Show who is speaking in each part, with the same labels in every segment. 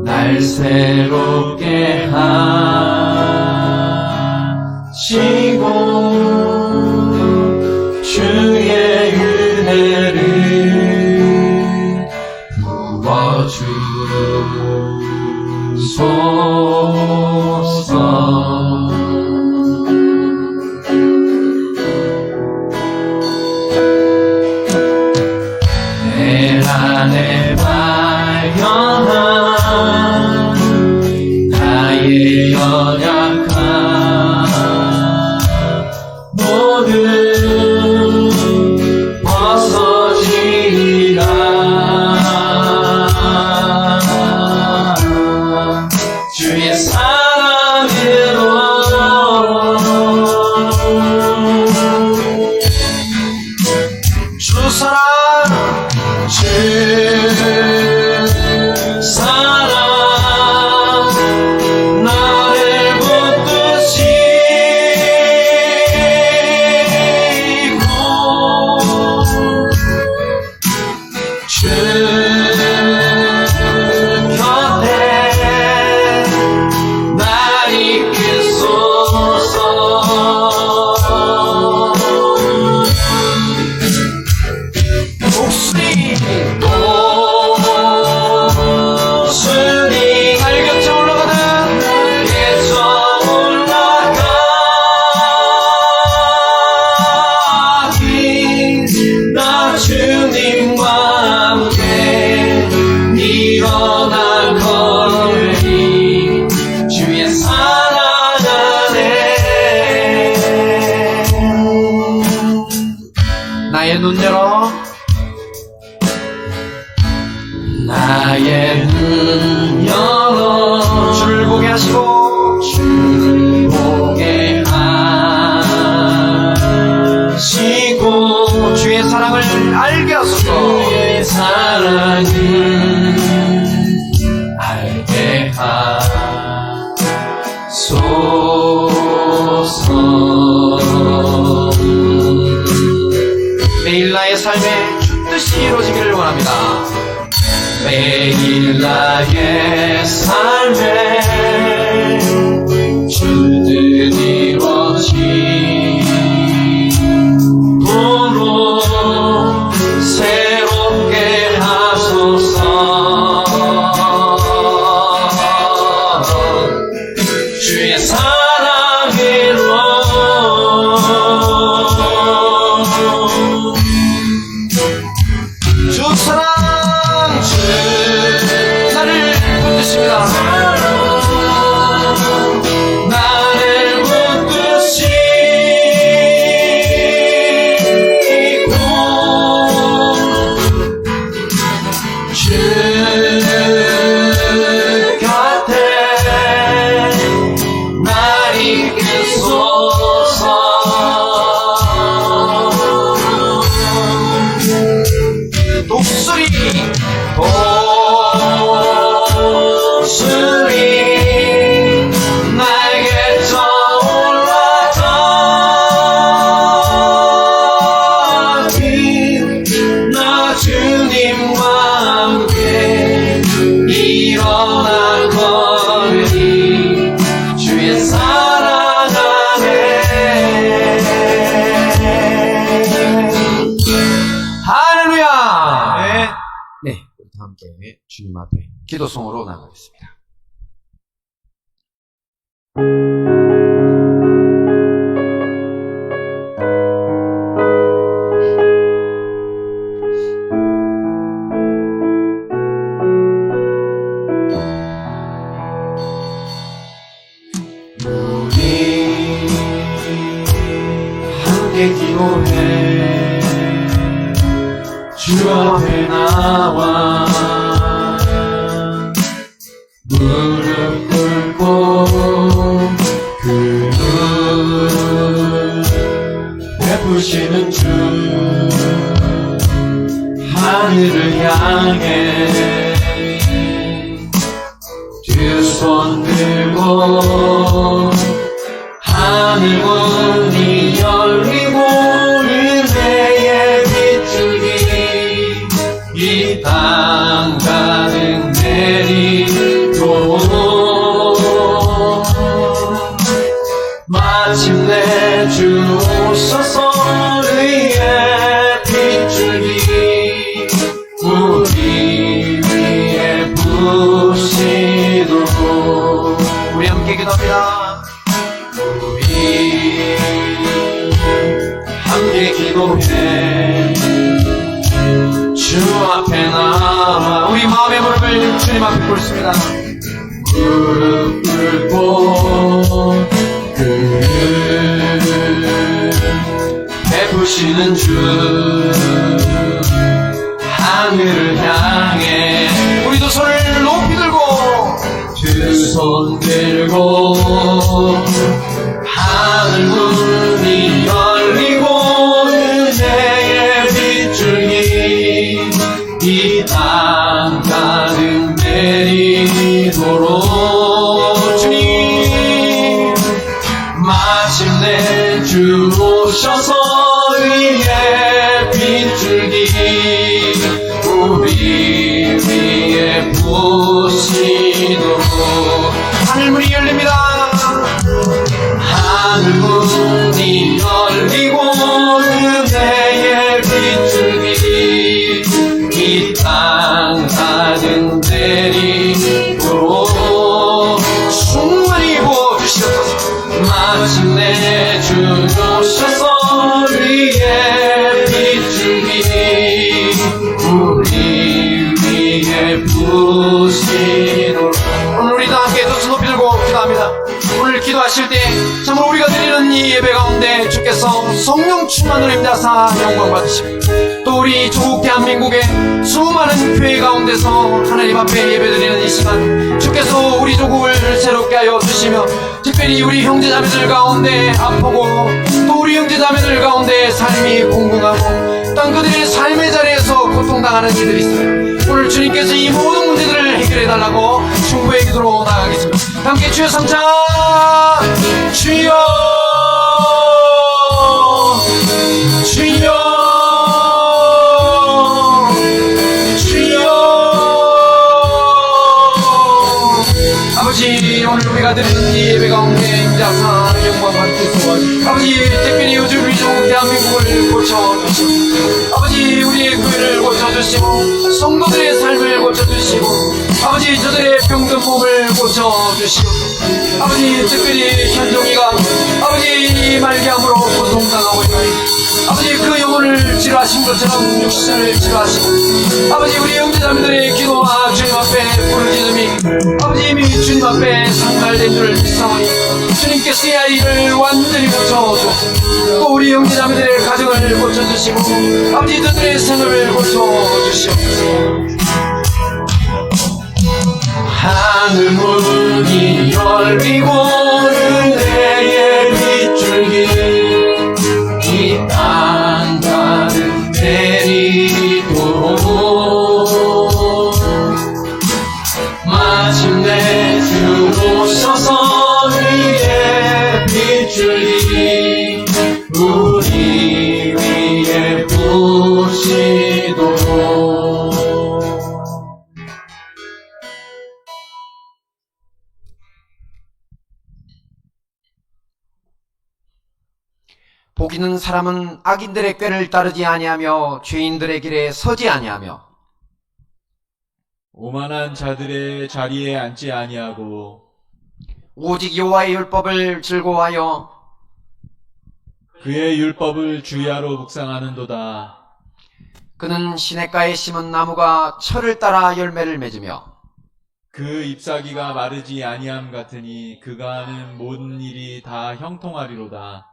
Speaker 1: 날 새롭게 하시고 주의 은혜를 부어주소서. 내 안에 발견한 나의 연약함 모두 벗어지리라. 주의 사랑으로 주 사랑 주 사랑 나를 붙드시고 주 곁에 날 이끄소서. 목소리 목소리 날 곁에 올라가는 날개쳐 올라가기 나 주님과 함께 일어날 거니 주의 사랑 안에. 나의 눈 열어 나의 눈 열어 주를 보게 하시고 주를 보게 하시고 주의 사랑을 알게 하소서. 주의 사랑을 알게 하소서. 매일 나의 삶에 주 뜻이 이루어지기를 원합니다. 매일 나의 삶에 주 뜻 이루어지도록 새롭게 하소서. 주의 사랑으로 주 사랑 주 나를 붙드십니다. 나를 붙드시고 주 곁에 날 이끄소서. 독수리 독수리 날개쳐 올라가기 나 주님과 함께 일어날 거니 주의 사랑 안에. 할렐루야. 네, 우리 다 함께 주님 앞에 기도송으로 나가겠습니다. 우리 함께 기도해 주 앞에 나와 무릎 꿇고 그 눈 베푸시는 주 하늘을 향해 두 손 들고 하늘 문이 열리고 은혜의 빗줄기 이 땅 땅 가득 내리도록 마침내 주 오셔서 의의 빗줄기 우리 위에 부시도록 우리 함께 기도합니다. 우리 함께 기도해 주 앞에 나와 우리 마음의 무릎을 주님 앞에 꿇습니다. 무릎 꿇고 베푸시는 주 하늘을 향해 우리도 손을 높이 들고 두 손 들고 하늘 문이 열리고 은혜의 빗줄기 이 땅 가득 내리도록 주님 마침내 주 오셔서 의의 빗줄기 우리 위에 부시도록 하늘문이 열립니다. 하늘문이 열리고 은혜의 빗줄기 이 땅 가득 내리도록 충만히 부어주시옵소서. 마침내 주 오셔서 의의 빗줄기 우리 위에 부시도록 오늘 우리도 함께 두 손 높이 들고 기도합니다. 오늘 기도하실 때 참으로 우리가 드리는 이 예배 가운데 주께서 성령 충만으로 임자사 영광 받으시고 또 우리 조국 대한민국의 수많은 교회 가운데서 하나님 앞에 예배드리는 이 시간 주께서 우리 조국을 새롭게 하여 주시며 특별히 우리 형제자매들 가운데 아프고 또 우리 형제자매들 가운데 삶이 공공하고 또 그들의 삶의 자리에서 고통당하는 이들이 있어요. 오늘 주님께서 이 모든 문제들을 해결해달라고 중보의 기도로 나가겠습니다. 함께 주여 삼창 주여 주여 주여 아버지 오늘 우리가 드리는 이 예배 가운데 임자사 영광 받겠소. 아버지 특별히 요즘 우리 조국 대한민국을 고쳐주시고 아버지 우리의 교회를 고쳐주시고 성도들의 삶을 고쳐주시고 아버지 저들의 병든 몸을 고쳐주시고 아버지 특별히 현종이가 아버지 말기암으로 고통당하고 있나니 아버지 그 영혼을 치료하신 것처럼 육신을 치료하시고 아버지 우리 형제자매들의 기도와 주님 앞에 부르짖음이 아버지 이미 주님 앞에 상달된 줄을 믿사오니 주님께서 이 아이를 완전히 고쳐주시고 또 우리 형제자매들의 가정을 고쳐주시고 아버지 저들의 생업을 고쳐주시옵소서. 하늘 문이 열리고 은혜의 빗줄기 이 땅 가득 내리도록 마침내 주 오셔서 위에 빗줄기 우리 위에 부시도록 복 있는 사람은 악인들의 꾀를 따르지 아니하며 죄인들의 길에 서지 아니하며
Speaker 2: 오만한 자들의 자리에 앉지 아니하고
Speaker 1: 오직 여호와의 율법을 즐거워하여
Speaker 2: 그의 율법을 주야로 묵상하는도다.
Speaker 1: 그는 시냇가에 심은 나무가 철을 따라 열매를 맺으며
Speaker 2: 그 잎사귀가 마르지 아니함 같으니 그가 하는 모든 일이 다 형통하리로다.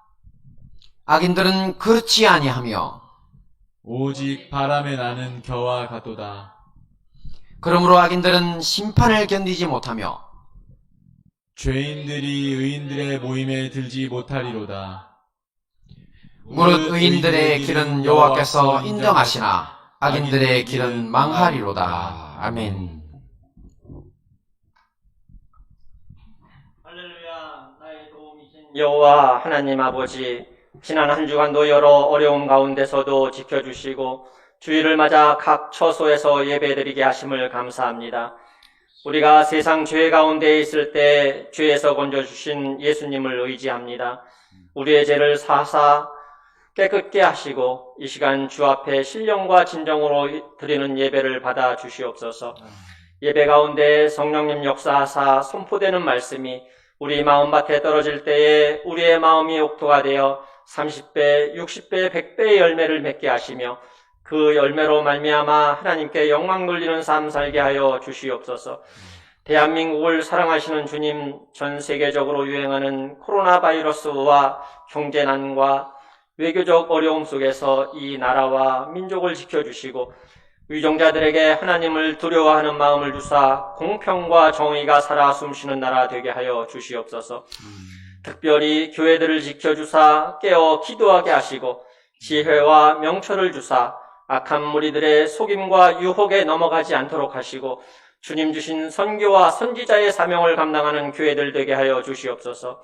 Speaker 1: 악인들은 그렇지 아니하며
Speaker 2: 오직 바람에 나는 겨와 같도다.
Speaker 1: 그러므로 악인들은 심판을 견디지 못하며
Speaker 2: 죄인들이 의인들의 모임에 들지 못하리로다.
Speaker 1: 무릇 의인들의 길은 여호와께서 인정하시나 악인들의 길은 망하리로다. 아멘.
Speaker 3: 할렐루야. 나의 도움이신 여호와 하나님 아버지, 지난 한 주간도 여러 어려움 가운데서도 지켜주시고 주일을 맞아 각 처소에서 예배드리게 하심을 감사합니다. 우리가 세상 죄 가운데 있을 때 죄에서 건져주신 예수님을 의지합니다. 우리의 죄를 사사 깨끗게 하시고 이 시간 주 앞에 신령과 진정으로 드리는 예배를 받아 주시옵소서. 예배 가운데 성령님 역사하사 선포되는 말씀이 우리 마음밭에 떨어질 때에 우리의 마음이 옥토가 되어 30배, 60배, 100배의 열매를 맺게 하시며 그 열매로 말미암아 하나님께 영광 돌리는 삶 살게 하여 주시옵소서. 대한민국을 사랑하시는 주님, 전 세계적으로 유행하는 코로나 바이러스와 경제난과 외교적 어려움 속에서 이 나라와 민족을 지켜주시고 위종자들에게 하나님을 두려워하는 마음을 주사 공평과 정의가 살아 숨쉬는 나라 되게 하여 주시옵소서. 특별히 교회들을 지켜주사 깨어 기도하게 하시고 지혜와 명철을 주사 악한 무리들의 속임과 유혹에 넘어가지 않도록 하시고 주님 주신 선교와 선지자의 사명을 감당하는 교회들 되게 하여 주시옵소서.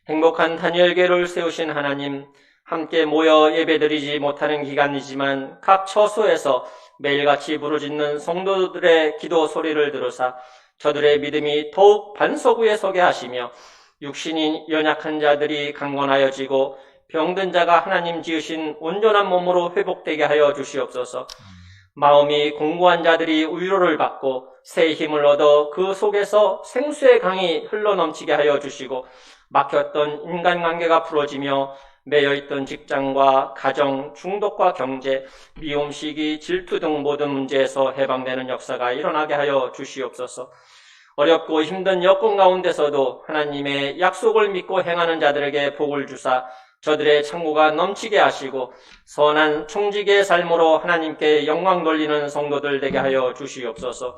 Speaker 3: 행복한 다니엘교회를 세우신 하나님, 함께 모여 예배드리지 못하는 기간이지만 각 처소에서 매일같이 부르짖는 성도들의 기도 소리를 들으사 저들의 믿음이 더욱 반석 위에 서게 하시며 육신이 연약한 자들이 강건하여지고 병든 자가 하나님 지으신 온전한 몸으로 회복되게 하여 주시옵소서. 마음이 공고한 자들이 위로를 받고 새 힘을 얻어 그 속에서 생수의 강이 흘러넘치게 하여 주시고 막혔던 인간관계가 풀어지며 매여있던 직장과 가정, 중독과 경제, 미움, 시기, 질투 등 모든 문제에서 해방되는 역사가 일어나게 하여 주시옵소서. 어렵고 힘든 여건 가운데서도 하나님의 약속을 믿고 행하는 자들에게 복을 주사 저들의 창고가 넘치게 하시고 선한 청지기의 삶으로 하나님께 영광 돌리는 성도들 되게 하여 주시옵소서.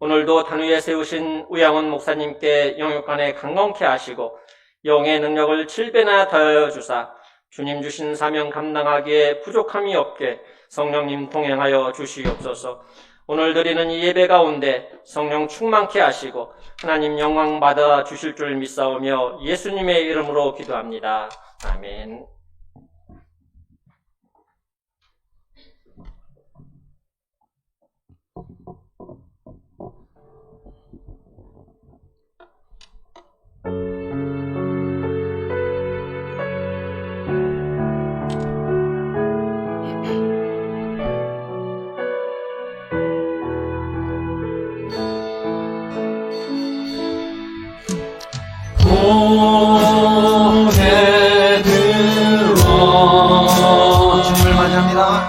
Speaker 3: 오늘도 단위에 세우신 우양원 목사님께 영육간에 강건케 하시고 영의 능력을 7배나 더하여 주사 주님 주신 사명 감당하기에 부족함이 없게 성령님 동행하여 주시옵소서. 오늘 드리는 이 예배 가운데 성령 충만케 하시고 하나님 영광 받아 주실 줄 믿사오며 예수님의 이름으로 기도합니다. 아멘.
Speaker 1: 봄에 들어 주를 맞이합니다.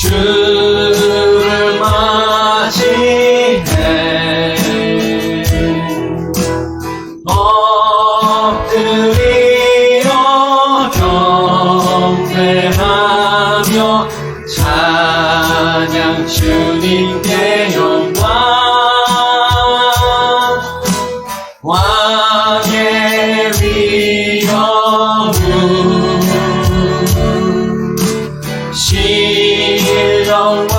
Speaker 1: 주를 맞이해 엎드리어 경배하며 찬양 주님께 영광 왕의 위엄을 신령과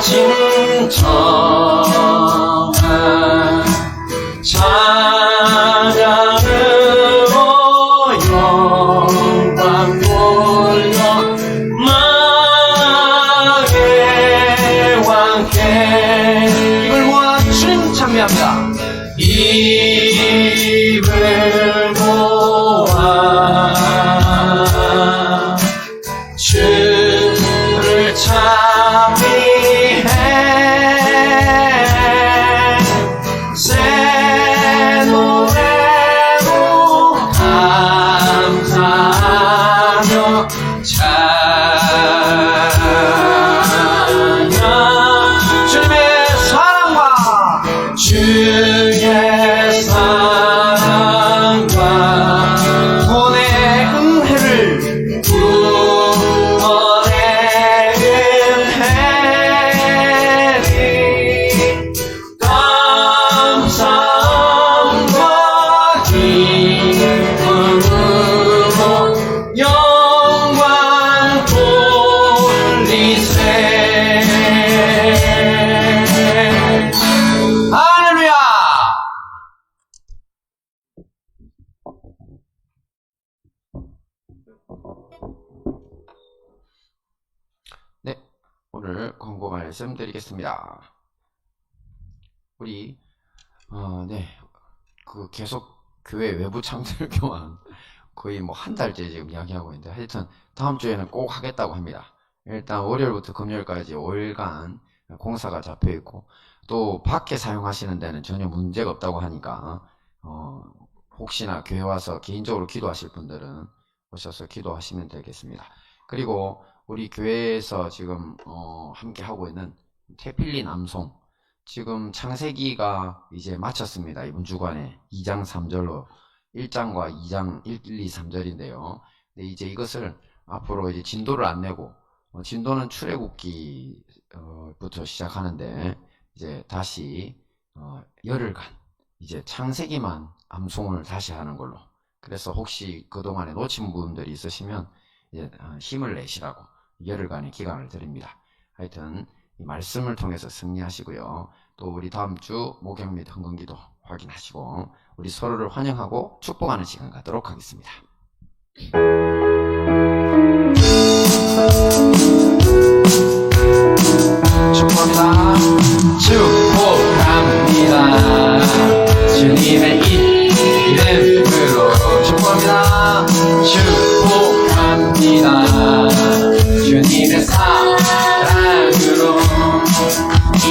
Speaker 1: 진정
Speaker 4: 오늘 권고 말씀 드리겠습니다. 우리 계속 교회 외부 창설 교환 거의 뭐 한 달째 지금 이야기하고 있는데, 하여튼 다음 주에는 꼭 하겠다고 합니다. 일단 월요일부터 금요일까지 5일간 공사가 잡혀 있고, 또 밖에 사용하시는 데는 전혀 문제가 없다고 하니까 혹시나 교회 와서 개인적으로 기도하실 분들은 오셔서 기도하시면 되겠습니다. 그리고 우리 교회에서 지금 함께 하고 있는 태필리 남송, 지금 창세기가 이제 마쳤습니다. 이번 주간에 2장 3절로 1장과 2장 1, 2, 3절인데요. 이제 이것을 앞으로 이제 진도를 안 내고, 진도는 출애굽기부터 시작하는데, 이제 다시 열흘간 이제 창세기만 암송을 다시 하는 걸로. 그래서 혹시 그동안에 놓친 분들이 있으시면 이제 힘을 내시라고 열흘간의 기간을 드립니다. 하여튼 이 말씀을 통해서 승리하시고요. 또 우리 다음 주 목양 및 헌금기도 확인하시고 우리 서로를 환영하고 축복하는 시간 갖도록 하겠습니다.
Speaker 1: 축복합니다. 축복합니다. 주님의 이름으로 축복합니다. 축복합니다. 주님의 사랑으로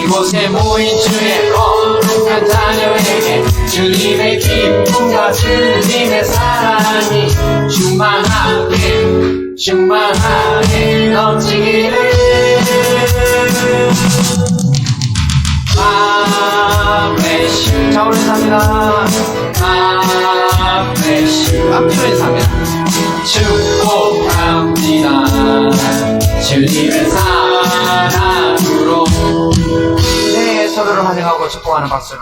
Speaker 1: 이곳에 모인 주의 거룩한 자녀에게 주님의 기쁨과 주님의 사랑이 충만하게 넘치기를. God bless you. 자, 우리 인사합니다. God bless you. 앞뒤로 인사합니다. 축복합니다. 주님의 사랑으로. 네, 서로를 환영하고 축복하는 박수를.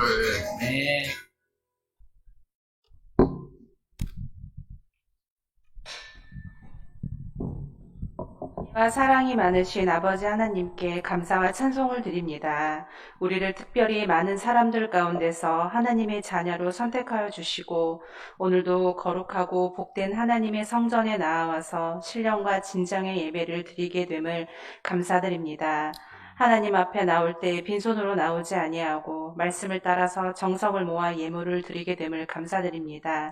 Speaker 1: 네.
Speaker 5: 사랑이 많으신 아버지 하나님께 감사와 찬송을 드립니다. 우리를 특별히 많은 사람들 가운데서 하나님의 자녀로 선택하여 주시고 오늘도 거룩하고 복된 하나님의 성전에 나아와서 신령과 진정의 예배를 드리게 됨을 감사드립니다. 하나님 앞에 나올 때 빈손으로 나오지 아니하고 말씀을 따라서 정성을 모아 예물을 드리게 됨을 감사드립니다.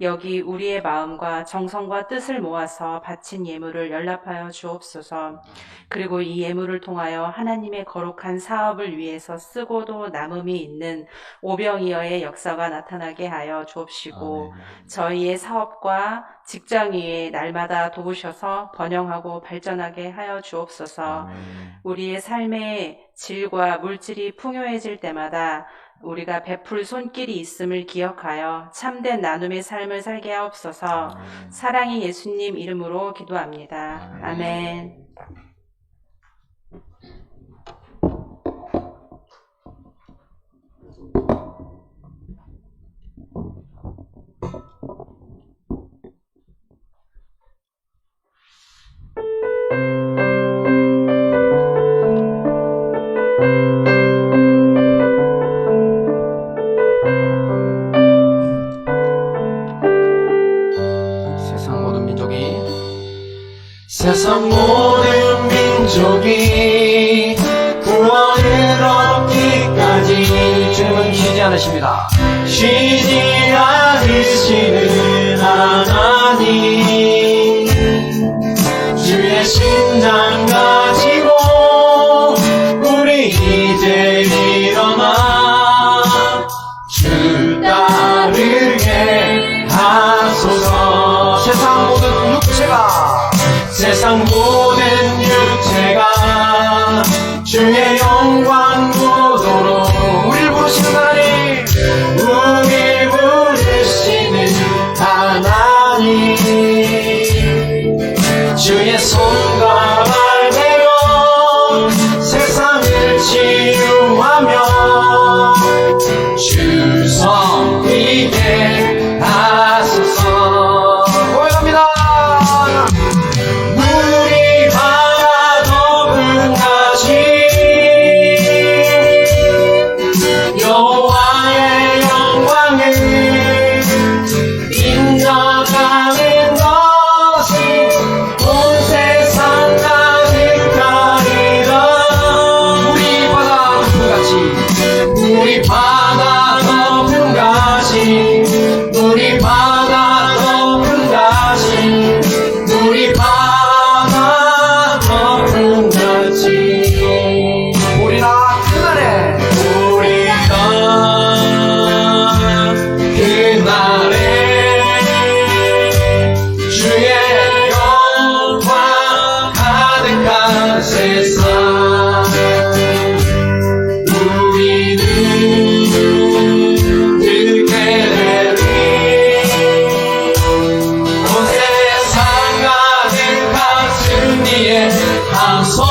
Speaker 5: 여기 우리의 마음과 정성과 뜻을 모아서 바친 예물을 연락하여 주옵소서. 그리고 이 예물을 통하여 하나님의 거룩한 사업을 위해서 쓰고도 남음이 있는 오병이어의 역사가 나타나게 하여 주옵시고 저희의 사업과 직장 위에 날마다 도우셔서 번영하고 발전하게 하여 주옵소서. 우리의 삶의 질과 물질이 풍요해질 때마다 우리가 베풀 손길이 있음을 기억하여 참된 나눔의 삶을 살게 하옵소서. 사랑의 예수님 이름으로 기도합니다. 아멘.
Speaker 1: 세상 모든 민족이 구원을 얻기까지 주님은 쉬지 않으십니다. 쉬지 않으시는 하나님, 주의 심장 가지고 우리 이제 일어나 주 따르게 하소서. 세상 모든 육체가 주의 영광 보도록 우릴 부르시는 하나님, 우릴 부르시는 하나님, 주의 손과 물이 바다 덮은 가시 물이 바다 덮은 가시 물이 바다 덮은 가시 우리나 그날에 주의 영광 가득한 세상 우리는 듣게 되리 온 세상 가득한 승리의 함성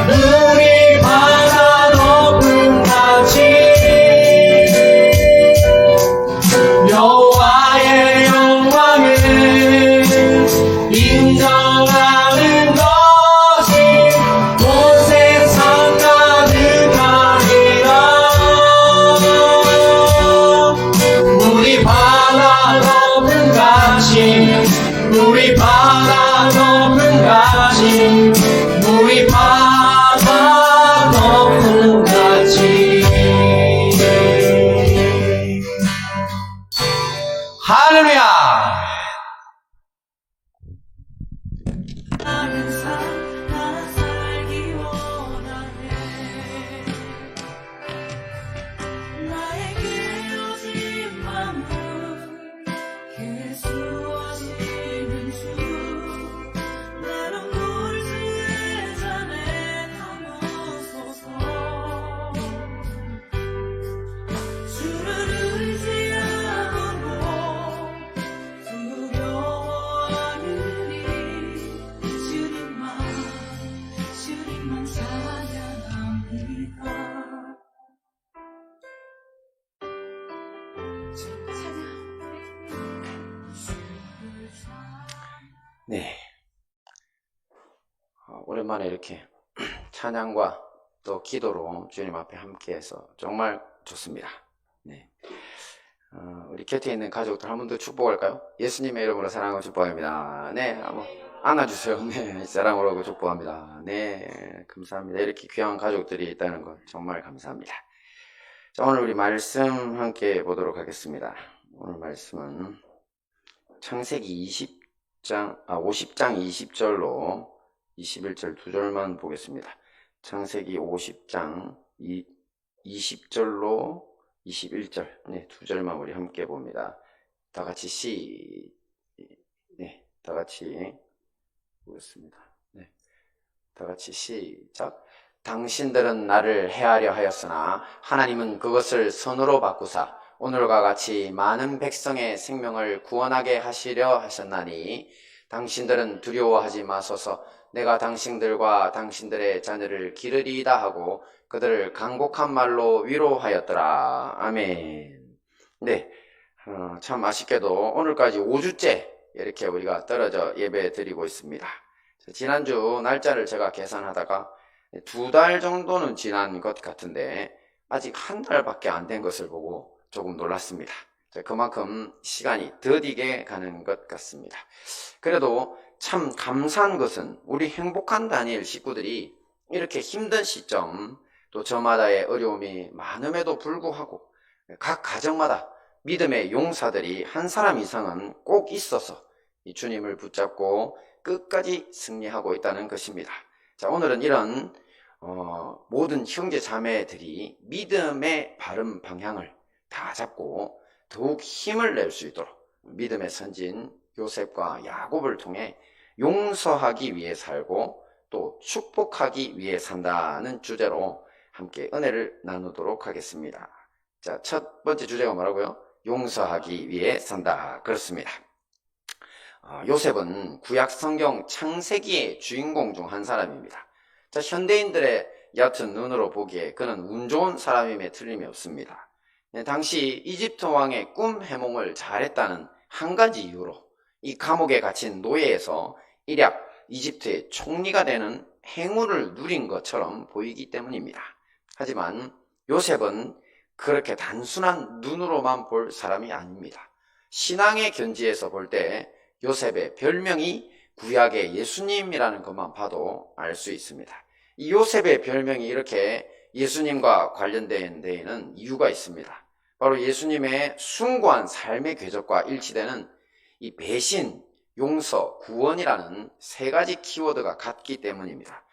Speaker 1: 우리 바다 높은 가지 여호와의 영광을 인정하는 것이 온 세상 가득하리라 우리 바다 높은 가시 우리 바다 높은 가시 우리 바다 높은 가시 할렐루야
Speaker 6: 나는 살기 원하네 나의 깨어진 마음을 예수하시는 주 내 눈물 주의 잔에 담으소서 주를 의지함으로 두려워하느니 주님만 찬양합니다.
Speaker 4: 네. 오랜만에 이렇게 찬양과 또 기도로 주님 앞에 함께해서 정말 좋습니다. 네. 우리 곁에 있는 가족들 한 번 더 축복할까요? 예수님의 이름으로 사랑하고 축복합니다. 네, 한번 안아주세요. 네, 사랑으로 축복합니다. 네, 감사합니다. 이렇게 귀한 가족들이 있다는 것 정말 감사합니다. 자, 오늘 우리 말씀 함께 보도록 하겠습니다. 오늘 말씀은 창세기 50장 20절로 21절 두 절만 보겠습니다. 창세기 50장 20절로 21절 네, 두 절만 우리 함께 봅니다. 다 같이 다 같이 보겠습니다. 네, 다 같이 시작. 당신들은 나를 해하려 하였으나 하나님은 그것을 선으로 바꾸사 오늘과 같이 많은 백성의 생명을 구원하게 하시려 하셨나니 당신들은 두려워하지 마소서. 내가 당신들과 당신들의 자녀를 기르리이다 하고 그들을 간곡한 말로 위로하였더라. 아멘. 네, 참 아쉽게도 오늘까지 5주째 이렇게 우리가 떨어져 예배 드리고 있습니다. 지난주 날짜를 제가 계산하다가 2달 정도는 지난 것 같은데 아직 한 달밖에 안 된 것을 보고 조금 놀랐습니다. 그만큼 시간이 더디게 가는 것 같습니다. 그래도 참 감사한 것은 우리 행복한 다니엘 식구들이 이렇게 힘든 시점 또 저마다의 어려움이 많음에도 불구하고 각 가정마다 믿음의 용사들이 한 사람 이상은 꼭 있어서 이 주님을 붙잡고 끝까지 승리하고 있다는 것입니다. 자, 오늘은 이런 모든 형제 자매들이 믿음의 바른 방향을 다 잡고 더욱 힘을 낼 수 있도록 믿음의 선진 요셉과 야곱을 통해 용서하기 위해 살고 또 축복하기 위해 산다는 주제로 함께 은혜를 나누도록 하겠습니다. 자, 첫 번째 주제가 뭐라고요? 용서하기 위해 산다. 그렇습니다. 요셉은 구약 성경 창세기의 주인공 중 한 사람입니다. 자, 현대인들의 얕은 눈으로 보기에 그는 운 좋은 사람임에 틀림이 없습니다. 당시 이집트 왕의 꿈 해몽을 잘했다는 한 가지 이유로 이 감옥에 갇힌 노예에서 일약 이집트의 총리가 되는 행운을 누린 것처럼 보이기 때문입니다. 하지만 요셉은 그렇게 단순한 눈으로만 볼 사람이 아닙니다. 신앙의 견지에서 볼 때 요셉의 별명이 구약의 예수님이라는 것만 봐도 알 수 있습니다. 이 요셉의 별명이 이렇게 예수님과 관련된 데에는 이유가 있습니다. 바로 예수님의 숭고한 삶의 궤적과 일치되는 이 배신, 용서, 구원이라는 세 가지 키워드가 같기 때문입니다.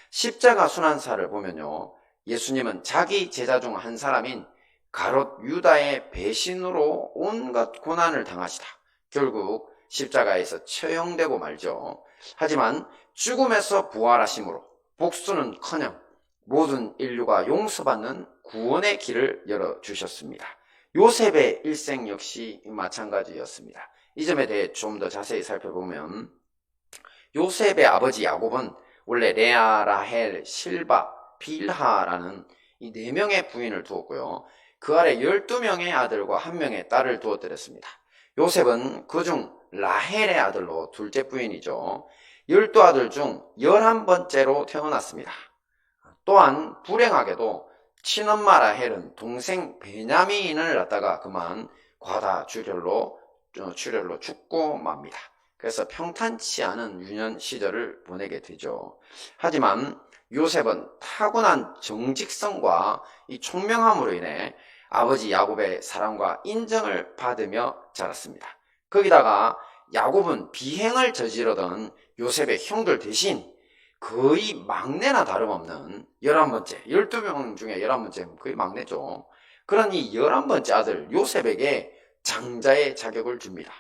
Speaker 4: 십자가 순환사를 보면요, 예수님은 자기 제자 중 한 사람인 가롯 유다의 배신으로 온갖 고난을 당하시다 결국 십자가에서 처형되고 말죠. 하지만 죽음에서 부활하심으로 복수는커녕 모든 인류가 용서받는 구원의 길을 열어주셨습니다. 요셉의 일생 역시 마찬가지였습니다. 이 점에 대해 좀 더 자세히 살펴보면 요셉의 아버지 야곱은 원래 레아, 라헬, 실바, 빌하라는 이 4명의 부인을 두었고요. 그 아래 12명의 아들과 1명의 딸을 두었더랬습니다. 요셉은 그중 라헬의 아들로 둘째 부인이죠. 12아들 중 11번째로 태어났습니다. 또한 불행하게도 친엄마 라헬은 동생 베냐민을 낳다가 그만 과다 출혈로 죽고 맙니다. 그래서 평탄치 않은 유년 시절을 보내게 되죠. 하지만 요셉은 타고난 정직성과 이 총명함으로 인해 아버지 야곱의 사랑과 인정을 받으며 자랐습니다. 거기다가 야곱은 비행을 저지르던 요셉의 형들 대신 거의 막내나 다름없는 11번째, 12명 중에 11번째, 거의 막내죠. 그런 이 11번째 아들 요셉에게 장자의 자격을 줍니다.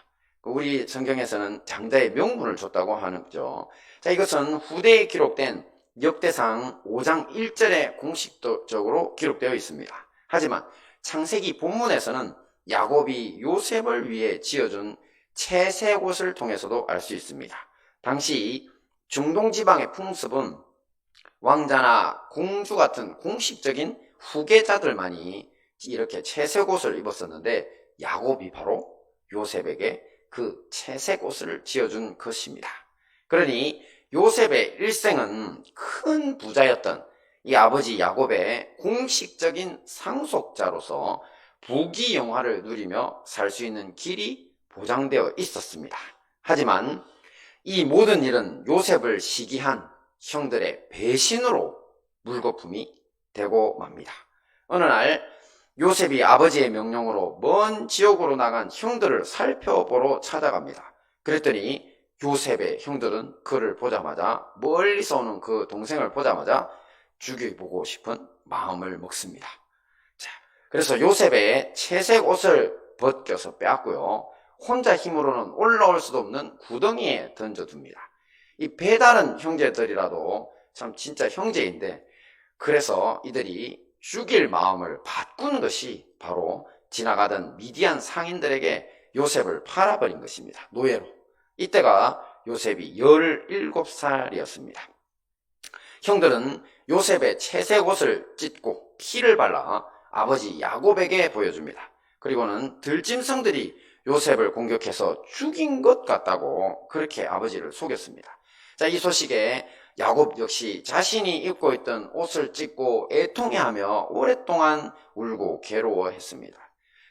Speaker 4: 우리 성경에서는 장자의 명분을 줬다고 하는 거죠. 자, 이것은 후대에 기록된 역대상 5장 1절에 공식적으로 기록되어 있습니다. 하지만 창세기 본문에서는 야곱이 요셉을 위해 지어준 채색옷을 통해서도 알 수 있습니다. 당시 중동 지방의 풍습은 왕자나 공주 같은 공식적인 후계자들만이 이렇게 채색옷을 입었었는데 야곱이 바로 요셉에게 그 채색옷을 지어준 것입니다. 그러니 요셉의 일생은 큰 부자였던 이 아버지 야곱의 공식적인 상속자로서 부귀영화를 누리며 살 수 있는 길이 보장되어 있었습니다. 하지만 이 모든 일은 요셉을 시기한 형들의 배신으로 물거품이 되고 맙니다. 어느 날 요셉이 아버지의 명령으로 먼 지역으로 나간 형들을 살펴보러 찾아갑니다. 그랬더니 요셉의 형들은 그를 보자마자, 멀리서 오는 그 동생을 보자마자 죽여보고 싶은 마음을 먹습니다. 자, 그래서 요셉의 채색 옷을 벗겨서 빼앗고요, 혼자 힘으로는 올라올 수도 없는 구덩이에 던져둡니다. 이 배다른 형제들이라도 참 진짜 형제인데, 그래서 이들이 죽일 마음을 바꾼 것이 바로 지나가던 미디안 상인들에게 요셉을 팔아버린 것입니다. 노예로. 이때가 요셉이 17살이었습니다. 형들은 요셉의 채색 옷을 찢고 피를 발라 아버지 야곱에게 보여줍니다. 그리고는 들짐승들이 요셉을 공격해서 죽인 것 같다고 그렇게 아버지를 속였습니다. 자, 이 소식에 야곱 역시 자신이 입고 있던 옷을 찢고 애통해하며 오랫동안 울고 괴로워했습니다.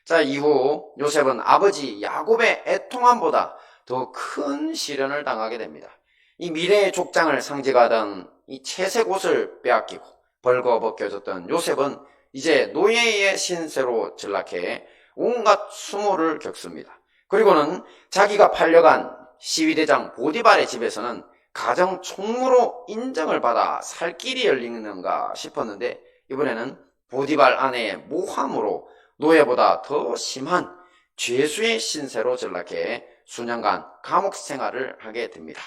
Speaker 4: 자, 이후 요셉은 아버지 야곱의 애통함보다 더 큰 시련을 당하게 됩니다. 이 미래의 족장을 상징하던 이 채색 옷을 빼앗기고 벌거벗겨졌던 요셉은 이제 노예의 신세로 전락해 온갖 수모를 겪습니다. 그리고는 자기가 팔려간 시위대장 보디발의 집에서는 가정 총무로 인정을 받아 살 길이 열리는가 싶었는데, 이번에는 보디발 아내의 모함으로 노예보다 더 심한 죄수의 신세로 전락해 수년간 감옥 생활을 하게 됩니다.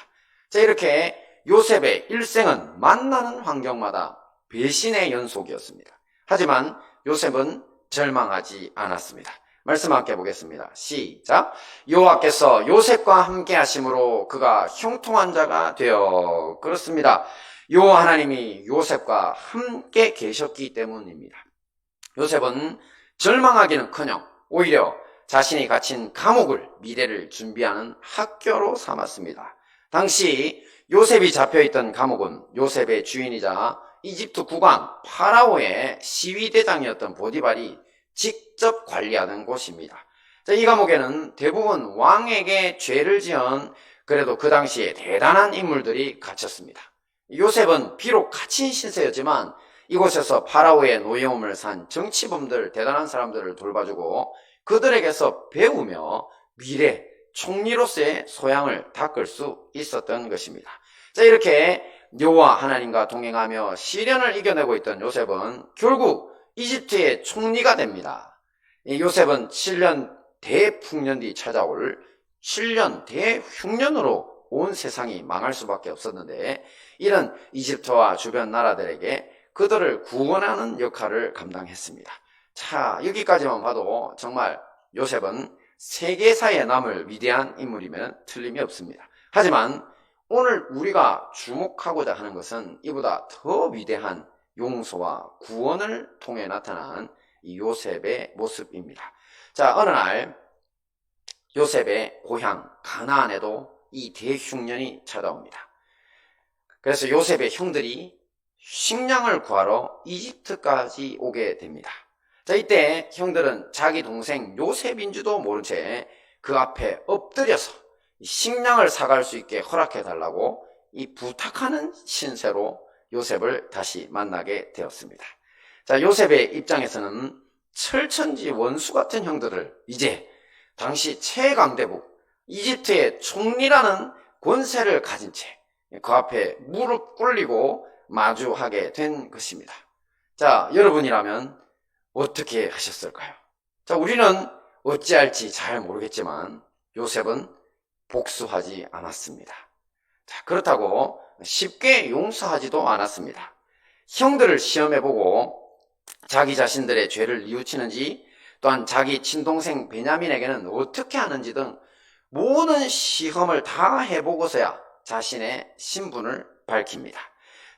Speaker 4: 자, 이렇게 요셉의 일생은 만나는 환경마다 배신의 연속이었습니다. 하지만 요셉은 절망하지 않았습니다. 말씀 함께 보겠습니다. 시작. 여호와께서 요셉과 함께 하심으로 그가 형통한 자가 되어. 그렇습니다. 여호와 하나님이 요셉과 함께 계셨기 때문입니다. 요셉은 절망하기는커녕 오히려 자신이 갇힌 감옥을 미래를 준비하는 학교로 삼았습니다. 당시 요셉이 잡혀있던 감옥은 요셉의 주인이자 이집트 국왕 파라오의 시위대장이었던 보디발이 직접 관리하는 곳입니다. 자, 이 감옥에는 대부분 왕에게 죄를 지은 그래도 그 당시에 대단한 인물들이 갇혔습니다. 요셉은 비록 갇힌 신세였지만 이곳에서 파라오의 노예움을 산 정치범들, 대단한 사람들을 돌봐주고 그들에게서 배우며 미래 총리로서의 소양을 닦을 수 있었던 것입니다. 자, 이렇게 여호와 하나님과 동행하며 시련을 이겨내고 있던 요셉은 결국 이집트의 총리가 됩니다. 이 요셉은 7년 대풍년 뒤 찾아올 7년 대흉년으로 온 세상이 망할 수밖에 없었는데, 이런 이집트와 주변 나라들에게 그들을 구원하는 역할을 감당했습니다. 자, 여기까지만 봐도 정말 요셉은 세계사에 남을 위대한 인물이면 틀림이 없습니다. 하지만 오늘 우리가 주목하고자 하는 것은 이보다 더 위대한 용서와 구원을 통해 나타난 이 요셉의 모습입니다. 자, 어느 날 요셉의 고향 가나안에도 이 대흉년이 찾아옵니다. 그래서 요셉의 형들이 식량을 구하러 이집트까지 오게 됩니다. 자, 이때 형들은 자기 동생 요셉인 줄도 모른 채 그 앞에 엎드려서 식량을 사갈 수 있게 허락해 달라고 이 부탁하는 신세로 요셉을 다시 만나게 되었습니다. 자, 요셉의 입장에서는 철천지 원수 같은 형들을 이제 당시 최강대국 이집트의 총리라는 권세를 가진 채 그 앞에 무릎 꿇리고 마주하게 된 것입니다. 자, 여러분이라면 어떻게 하셨을까요? 자, 우리는 어찌할지 잘 모르겠지만 요셉은 복수하지 않았습니다. 자, 그렇다고 쉽게 용서하지도 않았습니다. 형들을 시험해보고 자기 자신들의 죄를 뉘우치는지, 또한 자기 친동생 베냐민에게는 어떻게 하는지 등 모든 시험을 다 해보고서야 자신의 신분을 밝힙니다.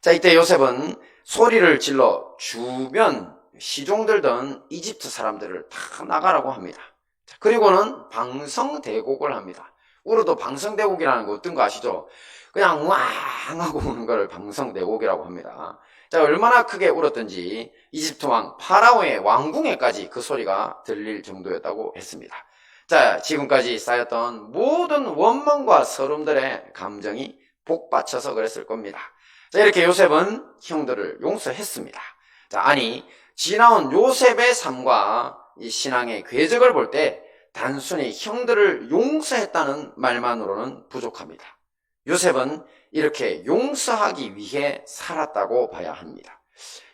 Speaker 4: 자, 이때 요셉은 소리를 질러 주변 시종들 등 이집트 사람들을 다 나가라고 합니다. 자, 그리고는 방성대곡을 합니다. 울어도 방성대곡이라는 거 어떤 거 아시죠? 그냥 왕 하고 우는 걸 방성대곡이라고 합니다. 자, 얼마나 크게 울었던지 이집트 왕 파라오의 왕궁에까지 그 소리가 들릴 정도였다고 했습니다. 자, 지금까지 쌓였던 모든 원망과 서름들의 감정이 복받쳐서 그랬을 겁니다. 자, 이렇게 요셉은 형들을 용서했습니다. 자, 아니, 지나온 요셉의 삶과 이 신앙의 궤적을 볼 때 단순히 형들을 용서했다는 말만으로는 부족합니다. 요셉은 이렇게 용서하기 위해 살았다고 봐야 합니다.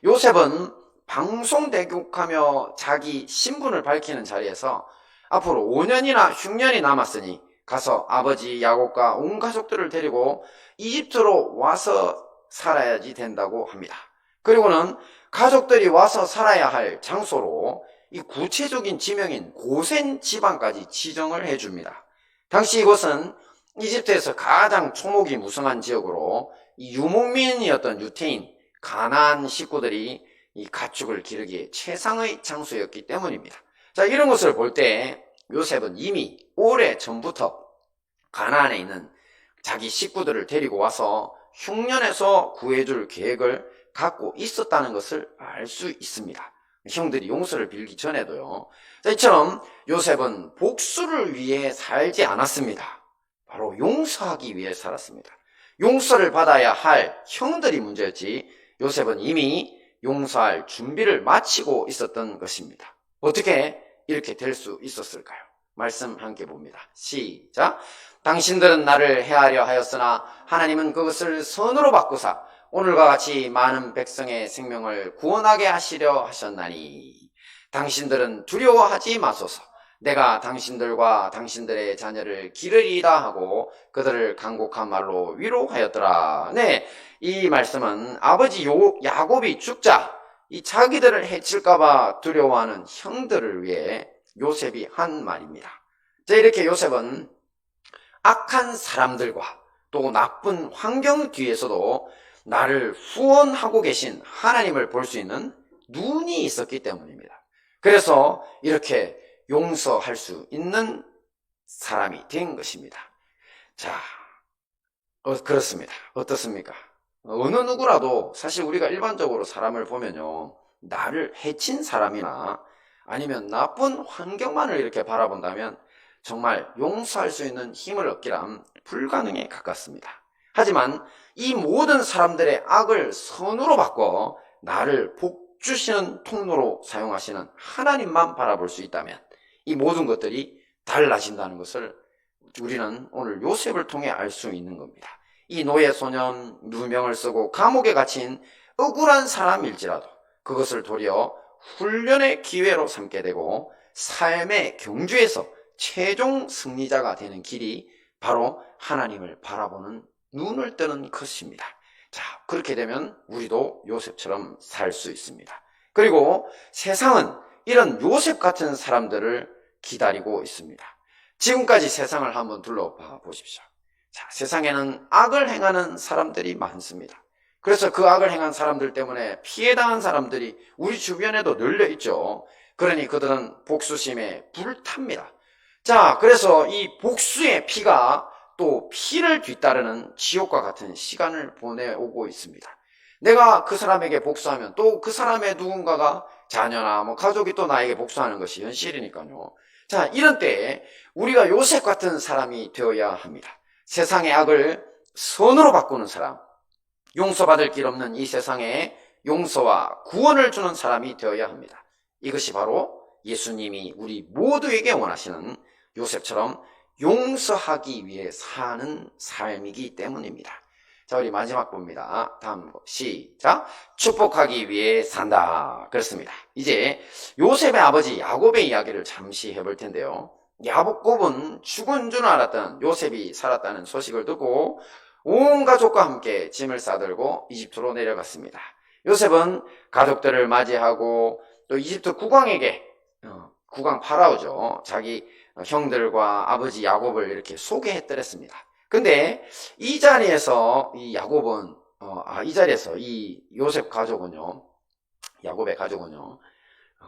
Speaker 4: 요셉은 방송대국하며 자기 신분을 밝히는 자리에서 앞으로 5년이나 6년이 남았으니 가서 아버지 야곱과 온 가족들을 데리고 이집트로 와서 살아야지 된다고 합니다. 그리고는 가족들이 와서 살아야 할 장소로 이 구체적인 지명인 고센 지방까지 지정을 해줍니다. 당시 이곳은 이집트에서 가장 초목이 무성한 지역으로 이 유목민이었던 유태인 가나안 식구들이 이 가축을 기르기에 최상의 장소였기 때문입니다. 자, 이런 것을 볼 때 요셉은 이미 오래 전부터 가나안에 있는 자기 식구들을 데리고 와서 흉년에서 구해줄 계획을 갖고 있었다는 것을 알 수 있습니다. 형들이 용서를 빌기 전에도요. 자, 이처럼 요셉은 복수를 위해 살지 않았습니다. 바로 용서하기 위해 살았습니다. 용서를 받아야 할 형들이 문제였지 요셉은 이미 용서할 준비를 마치고 있었던 것입니다. 어떻게 이렇게 될 수 있었을까요? 말씀 함께 봅니다. 시작. 당신들은 나를 해하려 하였으나 하나님은 그것을 선으로 바꾸사 오늘과 같이 많은 백성의 생명을 구원하게 하시려 하셨나니 당신들은 두려워하지 마소서. 내가 당신들과 당신들의 자녀를 기르리라 하고 그들을 간곡한 말로 위로하였더라. 네, 이 말씀은 아버지 야곱이 죽자 이 자기들을 해칠까봐 두려워하는 형들을 위해 요셉이 한 말입니다. 자, 이렇게 요셉은 악한 사람들과 또 나쁜 환경 뒤에서도 나를 후원하고 계신 하나님을 볼 수 있는 눈이 있었기 때문입니다. 그래서 이렇게 용서할 수 있는 사람이 된 것입니다. 자, 그렇습니다. 어떻습니까? 어느 누구라도 사실 우리가 일반적으로 사람을 보면요, 나를 해친 사람이나 아니면 나쁜 환경만을 이렇게 바라본다면 정말 용서할 수 있는 힘을 얻기란 불가능에 가깝습니다. 하지만 이 모든 사람들의 악을 선으로 바꿔 나를 복 주시는 통로로 사용하시는 하나님만 바라볼 수 있다면 이 모든 것들이 달라진다는 것을 우리는 오늘 요셉을 통해 알 수 있는 겁니다. 이 노예 소년 누명을 쓰고 감옥에 갇힌 억울한 사람일지라도 그것을 도리어 훈련의 기회로 삼게 되고 삶의 경주에서 최종 승리자가 되는 길이 바로 하나님을 바라보는 눈을 뜨는 것입니다. 자, 그렇게 되면 우리도 요셉처럼 살 수 있습니다. 그리고 세상은 이런 요셉 같은 사람들을 기다리고 있습니다. 지금까지 세상을 한번 둘러봐 보십시오. 자, 세상에는 악을 행하는 사람들이 많습니다. 그래서 그 악을 행한 사람들 때문에 피해당한 사람들이 우리 주변에도 널려 있죠. 그러니 그들은 복수심에 불탑니다. 자, 그래서 이 복수의 피가 또 피를 뒤따르는 지옥과 같은 시간을 보내오고 있습니다. 내가 그 사람에게 복수하면 또 그 사람의 누군가가 자녀나 가족이 또 나에게 복수하는 것이 현실이니까요. 자, 이런 때에 우리가 요셉 같은 사람이 되어야 합니다. 세상의 악을 선으로 바꾸는 사람, 용서받을 길 없는 이 세상에 용서와 구원을 주는 사람이 되어야 합니다. 이것이 바로 예수님이 우리 모두에게 원하시는 요셉처럼 용서하기 위해 사는 삶이기 때문입니다. 자, 우리 마지막 봅니다. 다음 시작. 축복하기 위해 산다. 그렇습니다. 이제 요셉의 아버지 야곱의 이야기를 잠시 해볼 텐데요. 야곱은 죽은 줄 알았던 요셉이 살았다는 소식을 듣고 온 가족과 함께 짐을 싸들고 이집트로 내려갔습니다. 요셉은 가족들을 맞이하고 또 이집트 국왕에게 국왕 파라오죠. 자기 형들과 아버지 야곱을 이렇게 소개해드렸습니다. 근데 이 자리에서 이 야곱은 이 요셉 가족은요, 야곱의 가족은요,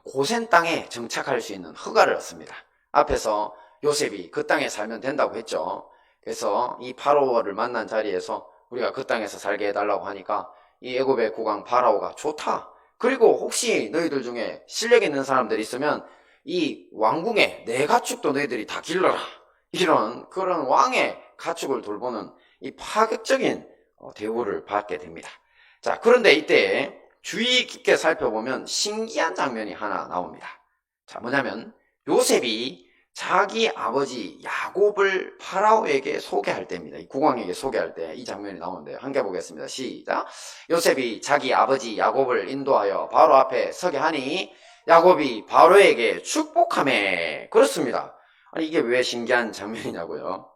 Speaker 4: 고센 땅에 정착할 수 있는 허가를 얻습니다. 앞에서 요셉이 그 땅에 살면 된다고 했죠. 그래서 이 파라오를 만난 자리에서 우리가 그 땅에서 살게 해달라고 하니까 이 애굽의 국왕 파라오가 좋다. 그리고 혹시 너희들 중에 실력 있는 사람들이 있으면 이 왕궁에 내 가축도 너희들이 다 길러라. 이런 그런 왕의 가축을 돌보는 이 파격적인 대우를 받게 됩니다. 자, 그런데 이때 주의 깊게 살펴보면 신기한 장면이 하나 나옵니다. 자, 뭐냐면 요셉이 자기 아버지 야곱을 파라오에게 소개할 때입니다. 이 국왕에게 소개할 때 이 장면이 나오는데요. 함께 보겠습니다. 시작. 요셉이 자기 아버지 야곱을 인도하여 바로 앞에 서게 하니 야곱이 바로에게 축복하매. 그렇습니다. 아니, 이게 왜 신기한 장면이냐고요?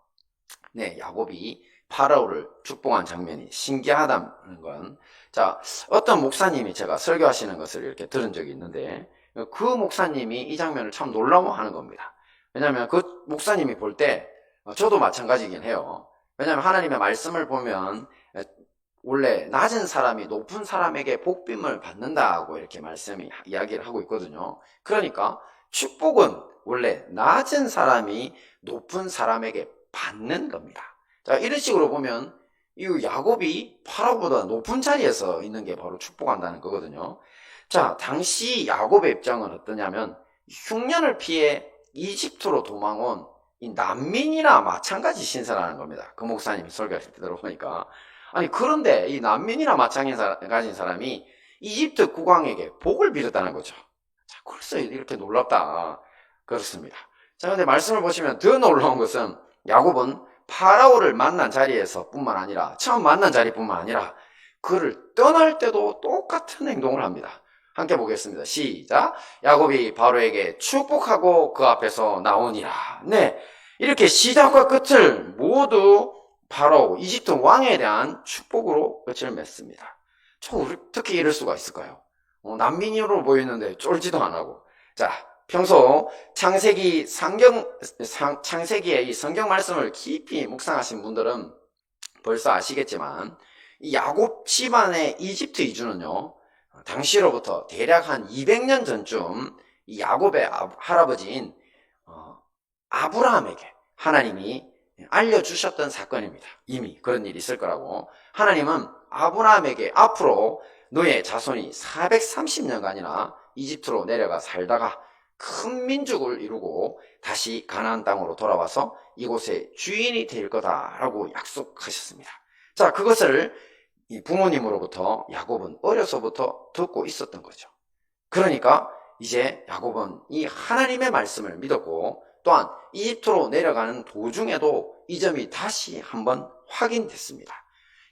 Speaker 4: 네, 야곱이 파라오를 축복한 장면이 신기하다는 건, 자, 어떤 목사님이 제가 설교하시는 것을 이렇게 들은 적이 있는데, 그 목사님이 이 장면을 참 놀라워하는 겁니다. 왜냐하면 그 목사님이 볼 때, 저도 마찬가지긴 해요. 왜냐하면 하나님의 말씀을 보면 원래 낮은 사람이 높은 사람에게 복빔을 받는다고 이렇게 이야기를 하고 있거든요. 그러니까 축복은 원래 낮은 사람이 높은 사람에게 받는 겁니다. 자, 이런 식으로 보면 이 야곱이 파라오보다 높은 자리에서 있는 게 바로 축복한다는 거거든요. 자, 당시 야곱의 입장은 어떠냐면 흉년을 피해 이집트로 도망온 이 난민이나 마찬가지 신세라는 겁니다. 그 목사님이 설교하실 때 들어보니까. 아니, 그런데 이 난민이나 마찬가지인 사람이 이집트 국왕에게 복을 빌었다는 거죠. 자, 그래서 이렇게 놀랍다. 그렇습니다. 자, 근데 말씀을 보시면 더 놀라운 것은 야곱은 파라오를 만난 자리에서 뿐만 아니라, 처음 만난 자리뿐만 아니라 그를 떠날 때도 똑같은 행동을 합니다. 함께 보겠습니다. 시작. 야곱이 바로에게 축복하고 그 앞에서 나오니라. 네, 이렇게 시작과 끝을 모두 바로 이집트 왕에 대한 축복으로 끝을 맺습니다. 어떻게 이럴 수가 있을까요? 난민으로 보이는데 쫄지도 안 하고. 자, 평소 창세기의 이 성경 말씀을 깊이 묵상하신 분들은 벌써 아시겠지만 이 야곱 집안의 이집트 이주는요, 당시로부터 대략 한 200년 전쯤 이 야곱의 할아버지인 아브라함에게 하나님이 알려주셨던 사건입니다. 이미 그런 일이 있을 거라고. 하나님은 아브라함에게 앞으로 너의 자손이 430년간이나 이집트로 내려가 살다가 큰 민족을 이루고 다시 가나안 땅으로 돌아와서 이곳의 주인이 될 거다라고 약속하셨습니다. 자, 그것을 이 부모님으로부터 야곱은 어려서부터 듣고 있었던 거죠. 그러니까 이제 야곱은 이 하나님의 말씀을 믿었고, 또한 이집트로 내려가는 도중에도 이 점이 다시 한번 확인됐습니다.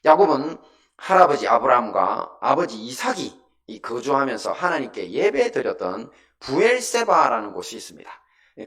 Speaker 4: 야곱은 할아버지 아브라함과 아버지 이삭이 거주하면서 하나님께 예배드렸던 부엘세바라는 곳이 있습니다.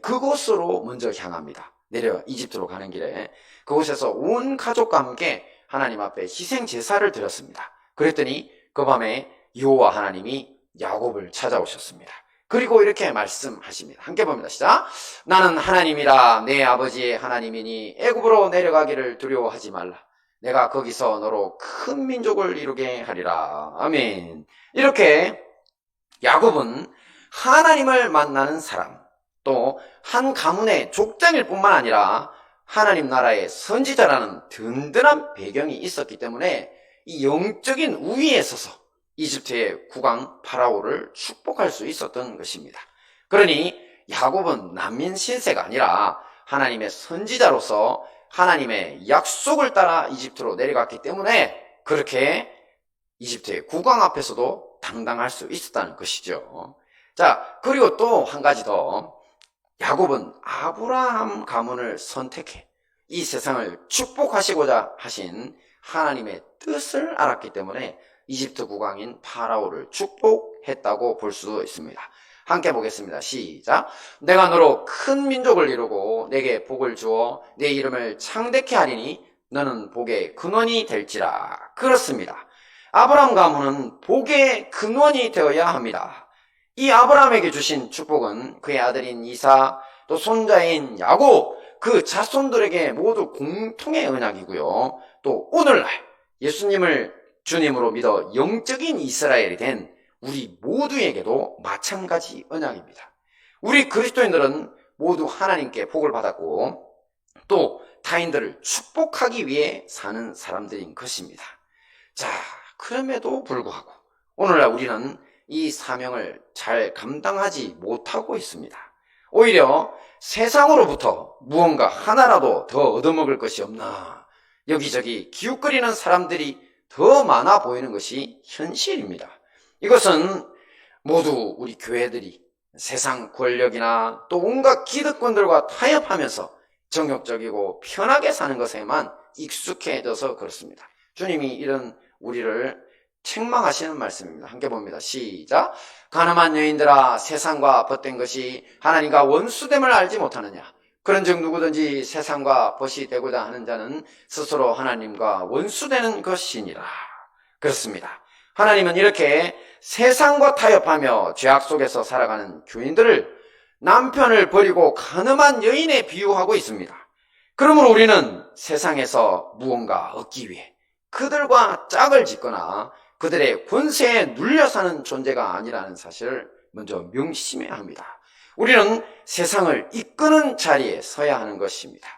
Speaker 4: 그곳으로 먼저 향합니다. 내려 이집트로 가는 길에 그곳에서 온 가족과 함께 하나님 앞에 희생 제사를 드렸습니다. 그랬더니 그 밤에 여호와 하나님이 야곱을 찾아오셨습니다. 그리고 이렇게 말씀하십니다. 함께 봅니다. 시작. 나는 하나님이라 내 아버지의 하나님이니 애굽으로 내려가기를 두려워하지 말라. 내가 거기서 너로 큰 민족을 이루게 하리라. 아멘. 이렇게 야곱은 하나님을 만나는 사람, 또 한 가문의 족장일 뿐만 아니라 하나님 나라의 선지자라는 든든한 배경이 있었기 때문에 이 영적인 우위에 서서 이집트의 국왕 파라오를 축복할 수 있었던 것입니다. 그러니 야곱은 난민 신세가 아니라 하나님의 선지자로서 하나님의 약속을 따라 이집트로 내려갔기 때문에 그렇게 이집트의 국왕 앞에서도 당당할 수 있었다는 것이죠. 자, 그리고 또 한 가지 더. 야곱은 아브라함 가문을 선택해 이 세상을 축복하시고자 하신 하나님의 뜻을 알았기 때문에 이집트 국왕인 파라오를 축복했다고 볼 수도 있습니다. 함께 보겠습니다. 시작. 내가 너로 큰 민족을 이루고 내게 복을 주어 내 이름을 창대케 하리니 너는 복의 근원이 될지라. 그렇습니다. 아브라함 가문은 복의 근원이 되어야 합니다. 이 아브라함에게 주신 축복은 그의 아들인 이삭, 또 손자인 야곱, 그 자손들에게 모두 공통의 언약이고요. 또 오늘날 예수님을 주님으로 믿어 영적인 이스라엘이 된 우리 모두에게도 마찬가지 언약입니다. 우리 그리스도인들은 모두 하나님께 복을 받았고 또 타인들을 축복하기 위해 사는 사람들인 것입니다. 자, 그럼에도 불구하고 오늘날 우리는 이 사명을 잘 감당하지 못하고 있습니다. 오히려 세상으로부터 무언가 하나라도 더 얻어먹을 것이 없나 여기저기 기웃거리는 사람들이 더 많아 보이는 것이 현실입니다. 이것은 모두 우리 교회들이 세상 권력이나 또 온갖 기득권들과 타협하면서 정욕적이고 편하게 사는 것에만 익숙해져서 그렇습니다. 주님이 이런 우리를 책망하시는 말씀입니다. 함께 봅니다. 시작. 가늠한 여인들아, 세상과 벗된 것이 하나님과 원수됨을 알지 못하느냐. 그런즉 누구든지 세상과 벗이 되고자 하는 자는 스스로 하나님과 원수되는 것이니라. 그렇습니다. 하나님은 이렇게 세상과 타협하며 죄악 속에서 살아가는 교인들을 남편을 버리고 가늠한 여인에 비유하고 있습니다. 그러므로 우리는 세상에서 무언가 얻기 위해 그들과 짝을 짓거나 그들의 권세에 눌려 사는 존재가 아니라는 사실을 먼저 명심해야 합니다. 우리는 세상을 이끄는 자리에 서야 하는 것입니다.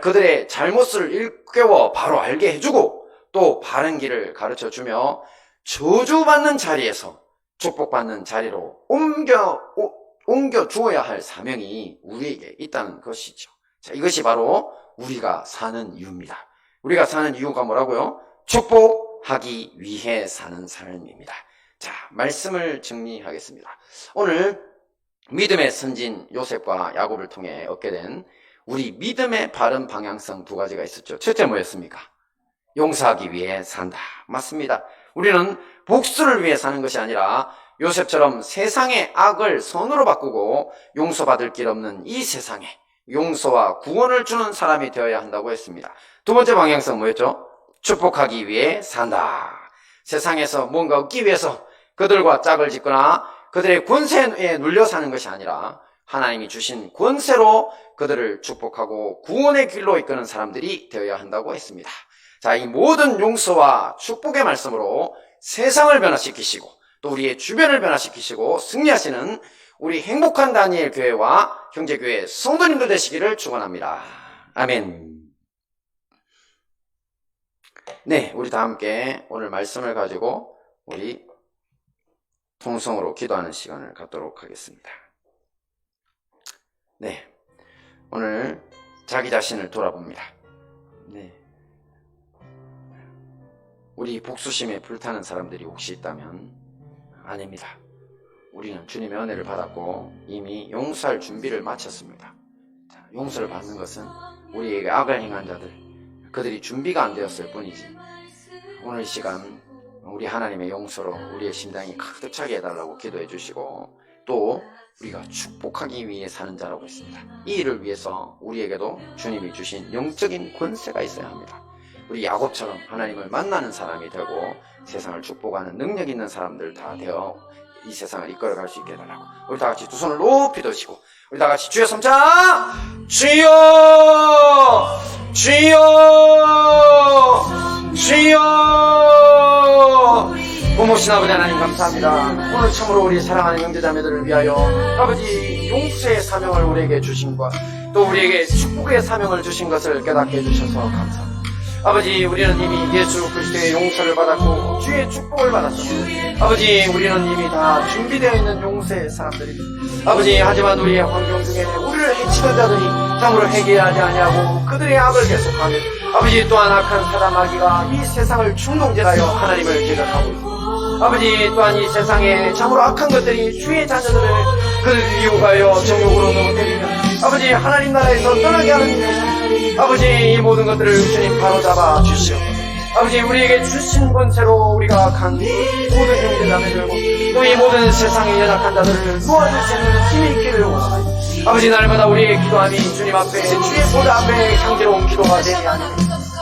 Speaker 4: 그들의 잘못을 일깨워 바로 알게 해주고 또 바른 길을 가르쳐주며 저주받는 자리에서 축복받는 자리로 옮겨 주어야 할 사명이 우리에게 있다는 것이죠. 자, 이것이 바로 우리가 사는 이유입니다. 우리가 사는 이유가 뭐라고요? 축복하기 위해 사는 삶입니다. 자, 말씀을 정리하겠습니다. 오늘 믿음의 선진 요셉과 야곱을 통해 얻게 된 우리 믿음의 바른 방향성 두 가지가 있었죠. 첫째 뭐였습니까? 용서하기 위해 산다. 맞습니다. 우리는 복수를 위해 사는 것이 아니라 요셉처럼 세상의 악을 선으로 바꾸고 용서받을 길 없는 이 세상에 용서와 구원을 주는 사람이 되어야 한다고 했습니다. 두 번째 방향성 뭐였죠? 축복하기 위해 산다. 세상에서 뭔가 얻기 위해서 그들과 짝을 짓거나 그들의 권세에 눌려 사는 것이 아니라 하나님이 주신 권세로 그들을 축복하고 구원의 길로 이끄는 사람들이 되어야 한다고 했습니다. 자, 이 모든 용서와 축복의 말씀으로 세상을 변화시키시고 또 우리의 주변을 변화시키시고 승리하시는 우리 행복한 다니엘 교회와 형제교회 성도님들 되시기를 축원합니다. 아멘. 네, 우리 다 함께 오늘 말씀을 가지고 우리 통성으로 기도하는 시간을 갖도록 하겠습니다. 네, 오늘 자기 자신을 돌아봅니다. 네, 우리 복수심에 불타는 사람들이 혹시 있다면 아닙니다. 우리는 주님의 은혜를 받았고 이미 용서할 준비를 마쳤습니다. 용서를 받는 것은 우리에게 악을 행한 자들, 그들이 준비가 안 되었을 뿐이지, 오늘 이 시간 우리 하나님의 용서로 우리의 심장이 가득 차게 해달라고 기도해 주시고, 또 우리가 축복하기 위해 사는 자라고 했습니다. 이 일을 위해서 우리에게도 주님이 주신 영적인 권세가 있어야 합니다. 우리 야곱처럼 하나님을 만나는 사람이 되고 세상을 축복하는 능력 있는 사람들 다 되어 이 세상을 이끌어갈 수 있게 해달라고. 우리 다 같이 두 손을 높이 드시고 우리 다 같이 주여 삼자. 주여 주여 주여. 고모신 아버지 하나님 감사합니다. 오늘 참으로 우리 사랑하는 형제자매들을 위하여 아버지 용서의 사명을 우리에게 주신과 또 우리에게 축복의 사명을 주신 것을 깨닫게 해주셔서 감사합니다. 아버지, 우리는 이미 예수 그리스도의 용서를 받았고 주의 축복을 받았습니다. 아버지, 우리는 이미 다 준비되어 있는 용서의 사람들입니다. 아버지, 하지만 우리의 환경 중에 우리를 해치던 자들이 참으로 회개하지 아니하고 그들의 악을 계속하며 아버지, 또한 악한 사단 마귀가 이 세상을 충동질하여 하나님을 대적하고 있습니다. 아버지, 또한 이 세상에 참으로 악한 것들이 주의 자녀들을 그들 유혹하여 정욕으로 넘어뜨리며 아버지, 하나님 나라에서 떠나게 하는 일, 아버지, 이 모든 것들을 주님 바로잡아 주시오. 아버지, 우리에게 주신 권세로 우리가 간 모든 형제자매들고 또 이 모든 세상의 연약한 자들을 도와줄 수 있는 힘이 있기를 원하옵나이다. 아버지, 날마다 우리의 기도함이 주님 앞에 주의 보좌 앞에 향기로운 기도가 되게 하니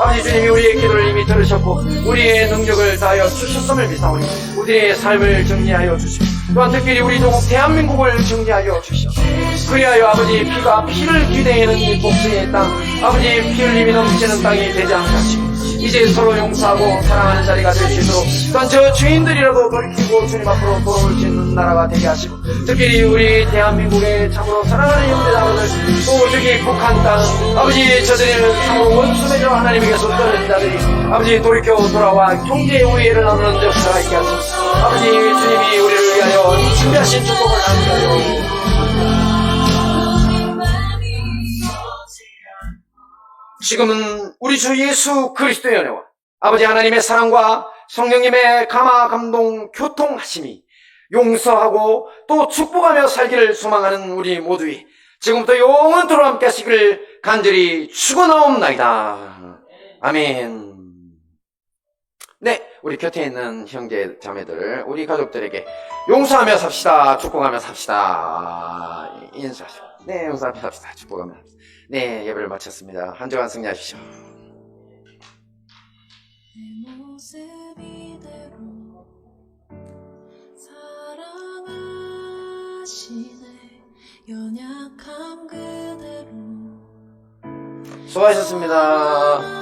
Speaker 4: 아버지, 주님이 우리의 기도를 이미 들으셨고 우리의 능력을 다하여 주셨음을 믿사오니 우리의 삶을 정리하여 주시고 또한 특별히 우리 조국 대한민국을 정리하여 주시오. 그리하여 아버지, 피가 피를 기대하는 이 복수의 땅, 아버지, 피 흘림이 넘치는 땅이 되지 않게 하시고 이제 서로 용서하고 사랑하는 자리가 될 수 있도록 또한 저 죄인들이라도 돌이키고 주님 앞으로 돌아올 수 있는 나라가 되게 하시고 특별히 우리 대한민국의 참으로 사랑하는 형제자매들 또 저기 북한 땅, 아버지, 저들은 참으로 원수되어 하나님에게서 떠난 자들이 아버지 돌이켜 돌아와 형제의 우애를 나누는 역사가 있게 하시고 아버지, 주님이 우리를 위하여 준비하신 축복을 나누게 지금은 우리 주 예수 그리스도의 은혜와 아버지 하나님의 사랑과 성령님의 감화 감동 교통하심이 용서하고 또 축복하며 살기를 소망하는 우리 모두이 지금부터 영원토록 함께 하시기를 간절히 축원하옵나이다. 아멘. 네, 우리 곁에 있는 형제 자매들, 우리 가족들에게 용서하며 삽시다, 축복하며 삽시다 인사하시고, 네, 용서하며 삽시다, 축복하며 삽시다. 네, 예배를 마쳤습니다. 한 주간 승리하십시오.
Speaker 6: 내 모습 이대로 사랑하시네 연약함 그대로
Speaker 4: 수고하셨습니다.